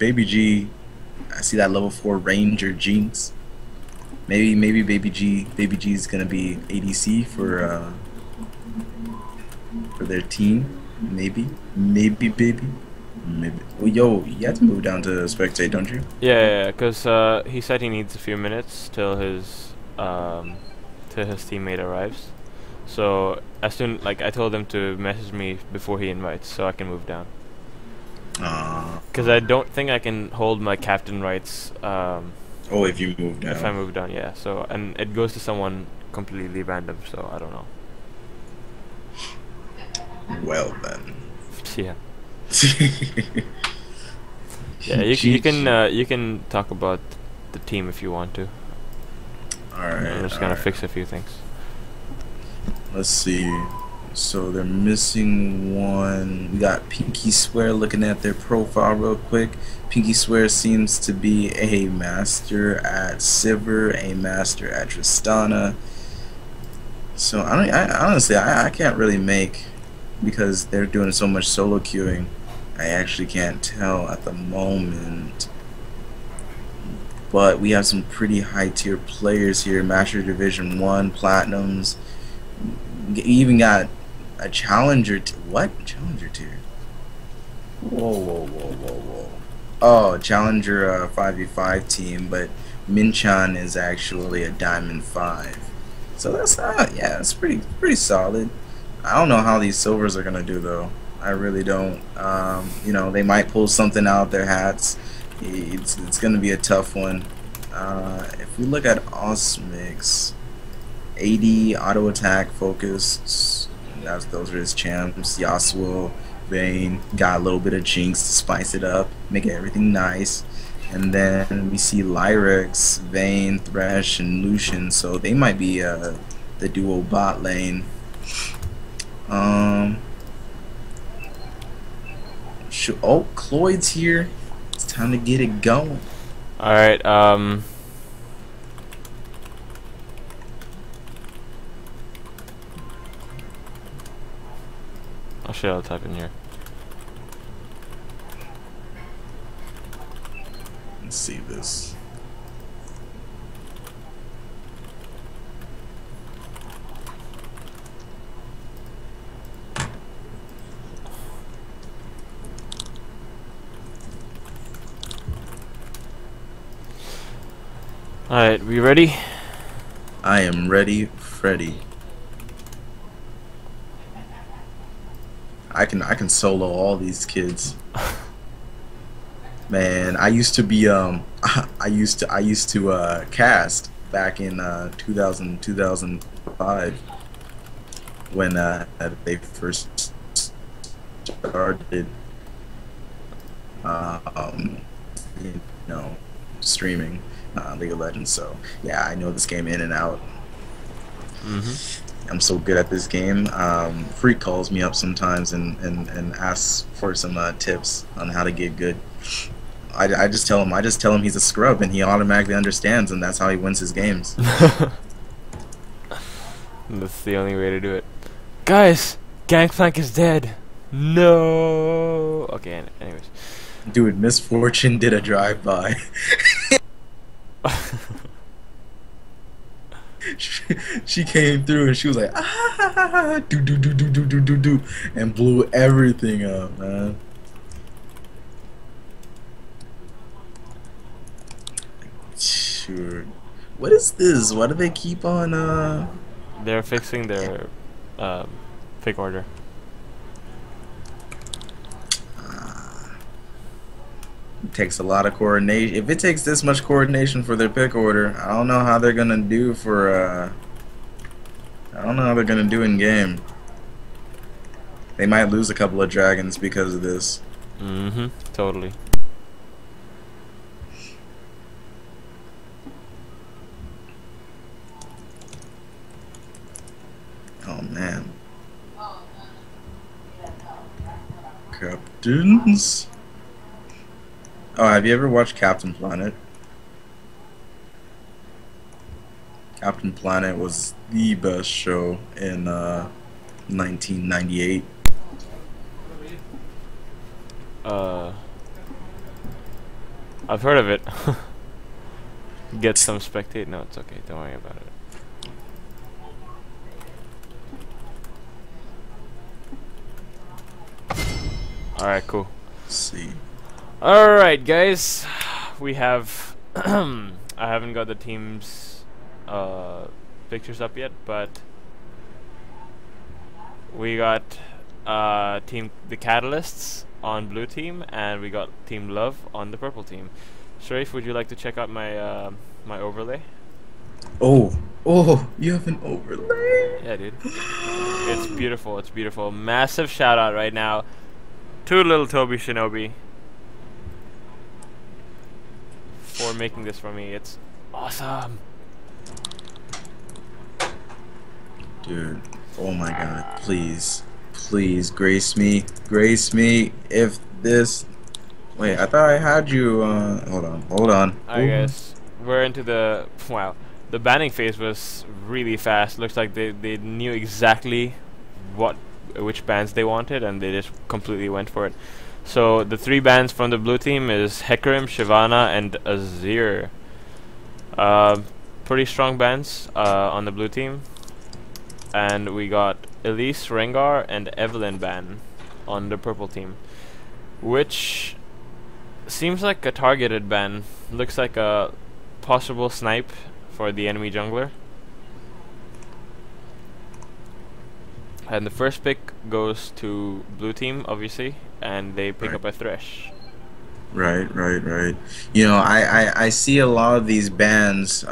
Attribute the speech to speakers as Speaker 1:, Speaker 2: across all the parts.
Speaker 1: Baby G. I see that level 4 Ranger Jinx. Maybe Baby G is gonna be ADC for their team. Maybe baby. Maybe. Well, yo, you have to move down to spectate, don't you?
Speaker 2: Yeah, because he said he needs a few minutes till his teammate arrives. So as soon like I told him to message me before he invites, so I can move down.
Speaker 1: Uh,
Speaker 2: Because I don't think I can hold my captain rights
Speaker 1: oh, if you move
Speaker 2: if I
Speaker 1: down.
Speaker 2: move down. Yeah. So and it goes to someone completely random. So I don't know.
Speaker 1: Well then.
Speaker 2: Yeah. Yeah. You can talk about the team if you want to. I'm
Speaker 1: Alright,
Speaker 2: just gonna
Speaker 1: alright.
Speaker 2: fix a few things.
Speaker 1: Let's see. So they're missing one. We got Pinky Swear looking at their profile real quick. Pinky Swear seems to be a master at Sivir, a master at Tristana. So I can't really make because they're doing so much solo queuing. I actually can't tell at the moment. But we have some pretty high tier players here. Master Division 1, Platinums. We even got a Challenger. What? Challenger tier? Whoa. Oh, Challenger 5v5 team, but Minchan is actually a Diamond 5. So that's not, yeah, it's pretty solid. I don't know how these silvers are gonna do though. I really don't. You know, they might pull something out their hats. It's gonna be a tough one. If we look at Osmix, AD, auto attack, focus. Those are his champs. Yasuo, Vayne, got a little bit of Jinx to spice it up, make everything nice. And then we see Lyrex, Vayne, Thresh, and Lucian. So they might be the duo bot lane. Um, oh, Cloyd's here. It's time to get it going.
Speaker 2: All right. Oh shit! I'll type in here.
Speaker 1: Let's see this.
Speaker 2: All right. We ready?
Speaker 1: I am ready, Freddy. I can solo all these kids. Man, I used to be I used to cast back in 2005 when they first started um, you know, streaming League of Legends. So yeah, I know this game in and out.
Speaker 2: Mm-hmm.
Speaker 1: I'm so good at this game. Freak calls me up sometimes and asks for some tips on how to get good. I just tell him he's a scrub and he automatically understands, and that's how he wins his games.
Speaker 2: That's the only way to do it. Guys, Gangplank is dead. No. Okay. Anyways.
Speaker 1: Dude, Misfortune did a drive-by. She came through and she was like, ah, do, and blew everything up, man. Sure. What is this? Why do they keep on
Speaker 2: They're fixing their pick order.
Speaker 1: It takes a lot of coordination. If it takes this much coordination for their pick order, I don't know how they're gonna do for I don't know how they're gonna do in game. They might lose a couple of dragons because of this.
Speaker 2: Mm-hmm. Totally.
Speaker 1: Oh man. Captains. Oh, have you ever watched Captain Planet? Captain Planet was the best show in 1998.
Speaker 2: I've heard of it. Get some spectate. No, it's okay. Don't worry about it. Alright, cool.
Speaker 1: Let's see.
Speaker 2: Alright, guys. We have... I haven't got the team's pictures up yet, but... we got the Catalysts on blue team, and we got Team Love on the purple team. Sharif, would you like to check out my my overlay?
Speaker 1: Oh, you have an overlay?
Speaker 2: Yeah, dude. It's beautiful. It's beautiful. Massive shout out right now to little Toby Shinobi for making this for me. It's awesome.
Speaker 1: Dude, oh my god, please grace me if this. Wait, I thought I had you. Hold on.
Speaker 2: I guess we're into the wow. The banning phase was really fast. Looks like they knew exactly which bans they wanted, and they just completely went for it. So the 3 bans from the blue team is Hecarim, Shyvana, and Azir. Pretty strong bans on the blue team. And we got Elise, Rengar, and Evelyn ban on the purple team, which seems like a targeted ban. Looks like a possible snipe for the enemy jungler. And the first pick goes to blue team, obviously, and they pick up a Thresh.
Speaker 1: Right. You know, I see a lot of these bans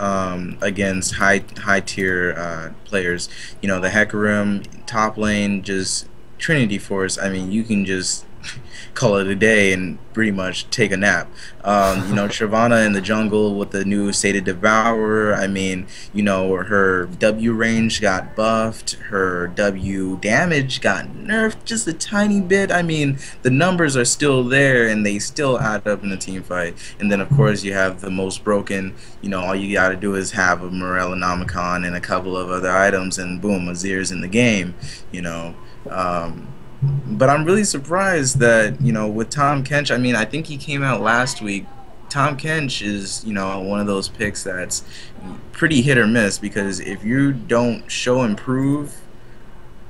Speaker 1: against high tier players. You know, the Hecarim top lane, just Trinity Force. I mean, you can just call it a day and pretty much take a nap. You know, Shyvana in the jungle with the new Sated Devourer. I mean, you know, her W range got buffed, her W damage got nerfed just a tiny bit. I mean, the numbers are still there and they still add up in the team fight. And then, of course, you have the most broken. You know, all you gotta do is have a Morellonomicon and a couple of other items, and boom, Azir's in the game. You know. But I'm really surprised that, you know, with Tom Kench, I mean, I think he came out last week. Tom Kench is, you know, one of those picks that's pretty hit or miss, because if you don't show improve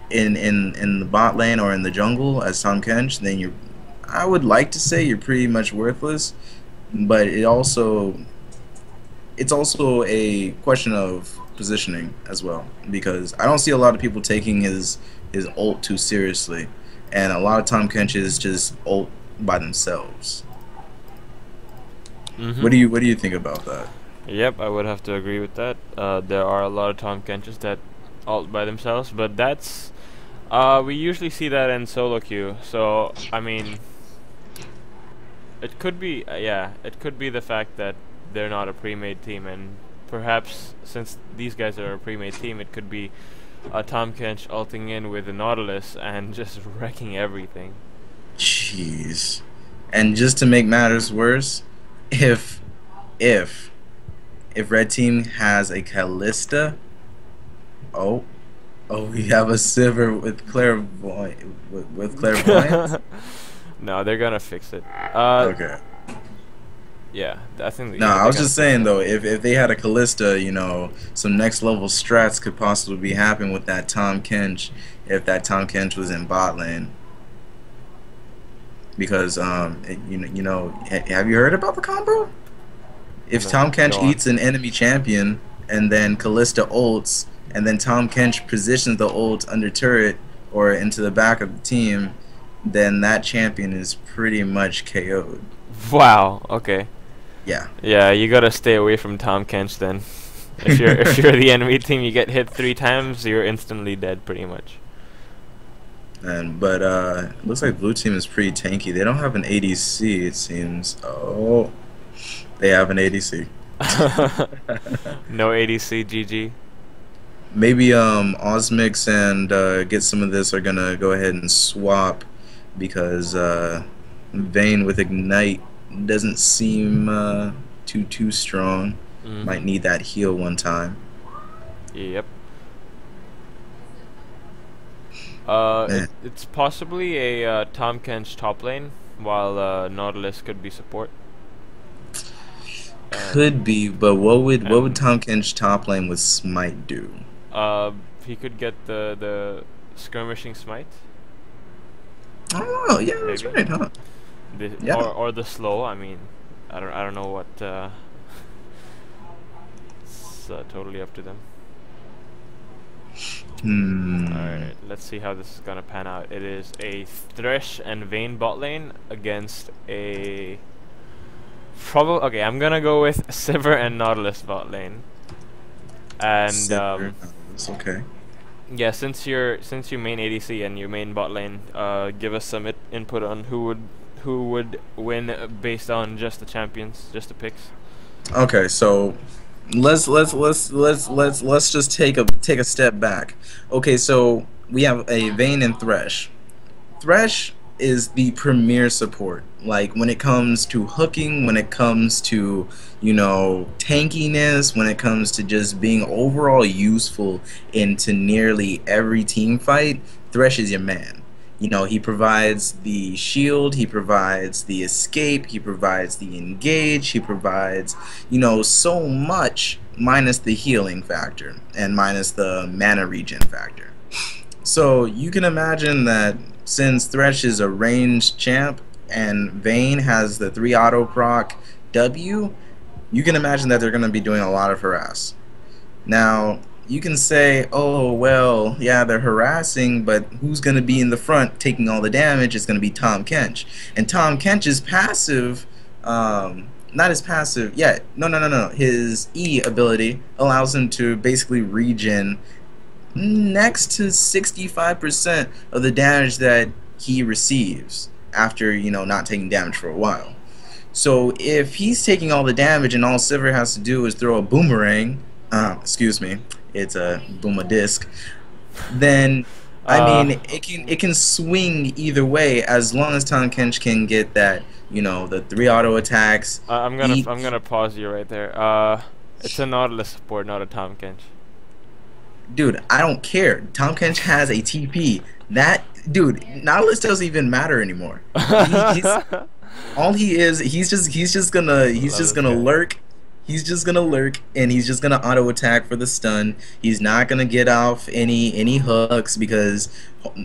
Speaker 1: in the bot lane or in the jungle as Tom Kench, then I would like to say you're pretty much worthless. But it's also a question of positioning as well, because I don't see a lot of people taking his ult too seriously, and a lot of Tom Kenches just ult by themselves. What do you think about that?
Speaker 2: Yep, I would have to agree with that. There are a lot of Tom Kenches that ult by themselves, but that's we usually see that in solo queue. So I mean, it could be it could be the fact that they're not a pre-made team, and perhaps since these guys are a pre-made team, it could be Tom Kench ulting in with the Nautilus and just wrecking everything.
Speaker 1: Jeez. And just to make matters worse, if red team has a Callista, we have a Sivir with clairvoyance.
Speaker 2: No, they're gonna fix it.
Speaker 1: Okay.
Speaker 2: Yeah, I think.
Speaker 1: No, I was just saying though, if they had a Callista, you know, some next level strats could possibly be happening with that Tom Kench if that Tom Kench was in bot lane. Because you know, have you heard about the combo? If
Speaker 2: No,
Speaker 1: Tom Kench
Speaker 2: go on.
Speaker 1: eats an enemy champion and then Callista ults, and then Tom Kench positions the ult under turret or into the back of the team, then that champion is pretty much KO'd.
Speaker 2: Wow. Okay.
Speaker 1: Yeah.
Speaker 2: Yeah, you gotta stay away from Tom Kench then. If you're the enemy team, you get hit 3 times, you're instantly dead, pretty much.
Speaker 1: But it looks like blue team is pretty tanky. They don't have an ADC, it seems. Oh, they have an ADC.
Speaker 2: No ADC, GG.
Speaker 1: Maybe Osmix and Get Some of This are gonna go ahead and swap, because Vayne with Ignite doesn't seem too strong. Might need that heal one time.
Speaker 2: Yep. It's possibly a Tom Kench top lane, while Nautilus could be support. and
Speaker 1: Could be, but what would
Speaker 2: and
Speaker 1: Tom Kench top lane with Smite do?
Speaker 2: uh, he could get the skirmishing smite,
Speaker 1: Oh, yeah, that's
Speaker 2: maybe.
Speaker 1: right, huh? Yeah.
Speaker 2: Or the slow. I mean, I don't know what. It's totally up to them.
Speaker 1: Hmm.
Speaker 2: Alright, let's see how this is gonna pan out. It is a Thresh and Vayne bot lane against a probably okay. I'm gonna go with Sivir and Nautilus bot lane. And
Speaker 1: Sivir. That's okay.
Speaker 2: yeah, since you main ADC and you main bot lane, give us some input on who would win based on just the champions, just the picks.
Speaker 1: Okay, so let's just take a step back. Okay, so we have a Vayne and Thresh. Thresh is the premier support. Like when it comes to hooking, when it comes to, tankiness, when it comes to just being overall useful into nearly every team fight, Thresh is your man. He provides the shield, he provides the escape, he provides the engage, he provides, so much minus the healing factor and minus the mana regen factor. So you can imagine that since Thresh is a ranged champ and Vayne has the 3 auto proc W, you can imagine that they're going to be doing a lot of harass. Now, you can say, oh, well, yeah, they're harassing, but who's going to be in the front taking all the damage? It's going to be Tom Kench. And Tom Kench's passive, not his passive, yeah, no. His E ability allows him to basically regen next to 65% of the damage that he receives after, not taking damage for a while. So if he's taking all the damage and all Sivir has to do is throw a boomerang, excuse me, it's a boom a disc, then I
Speaker 2: Uh,
Speaker 1: mean it can swing either way as long as Tahm Kench can get that, the 3 auto attacks.
Speaker 2: I'm gonna pause you right there. It's a Nautilus support, not a Tahm Kench.
Speaker 1: Dude, I don't care. Tahm Kench has a TP. That dude, Nautilus doesn't even matter anymore. He's all he is. He's just gonna
Speaker 2: Love this
Speaker 1: lurk. He's just gonna lurk, and he's just gonna auto attack for the stun. He's not gonna get off any hooks because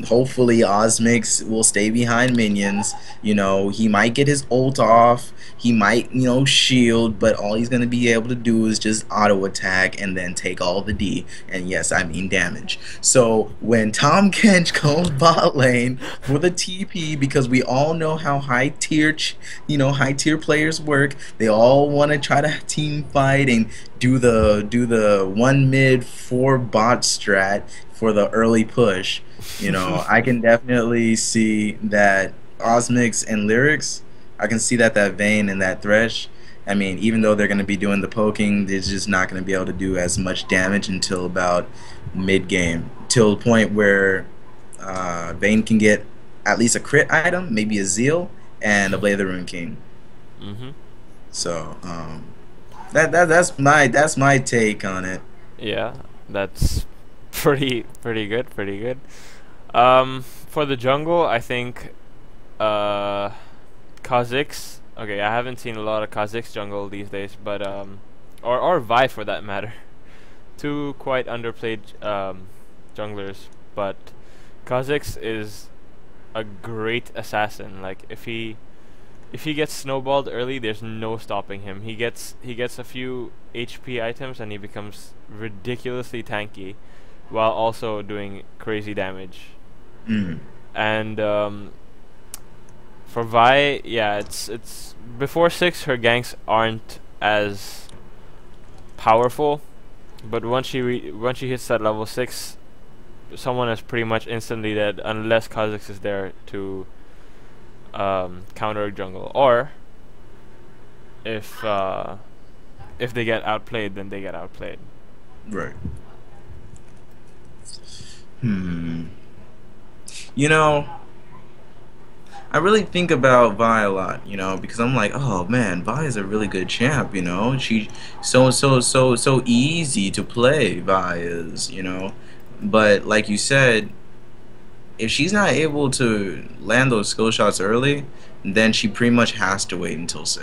Speaker 1: hopefully Osmix will stay behind minions. He might get his ult off. He might shield, but all he's gonna be able to do is just auto attack and then take all the D. And yes, I mean damage. So when Tahm Kench goes bot lane for the TP, because we all know how high tier players work. They all want to try to team fight and do the one mid four bot strat for the early push. I can definitely see that Osmix and Lyrics. I can see that Vayne and that Thresh. I mean, even though they're going to be doing the poking, they're just not going to be able to do as much damage until about mid game, till the point where Vayne can get at least a crit item, maybe a Zeal, and a Blade of the Rune King.
Speaker 2: Mm-hmm.
Speaker 1: So that's my take on it.
Speaker 2: Yeah, that's pretty good, pretty good. For the jungle, I think Kha'Zix. Okay, I haven't seen a lot of Kha'Zix jungle these days, but or Vi for that matter. Two quite underplayed junglers, but Kha'Zix is a great assassin. Like if he gets snowballed early, there's no stopping him. He gets a few HP items and he becomes ridiculously tanky, while also doing crazy damage.
Speaker 1: Mm.
Speaker 2: And for Vi, yeah, it's before 6 her ganks aren't as powerful, but once she hits that level 6, someone is pretty much instantly dead unless Kha'Zix is there to counter jungle, or if they get outplayed, then they get outplayed.
Speaker 1: Right. You know, I really think about Vi a lot, because I'm like, oh man, Vi is a really good champ, She so easy to play, Vi is. But like you said, if she's not able to land those skill shots early, then she pretty much has to wait until 6.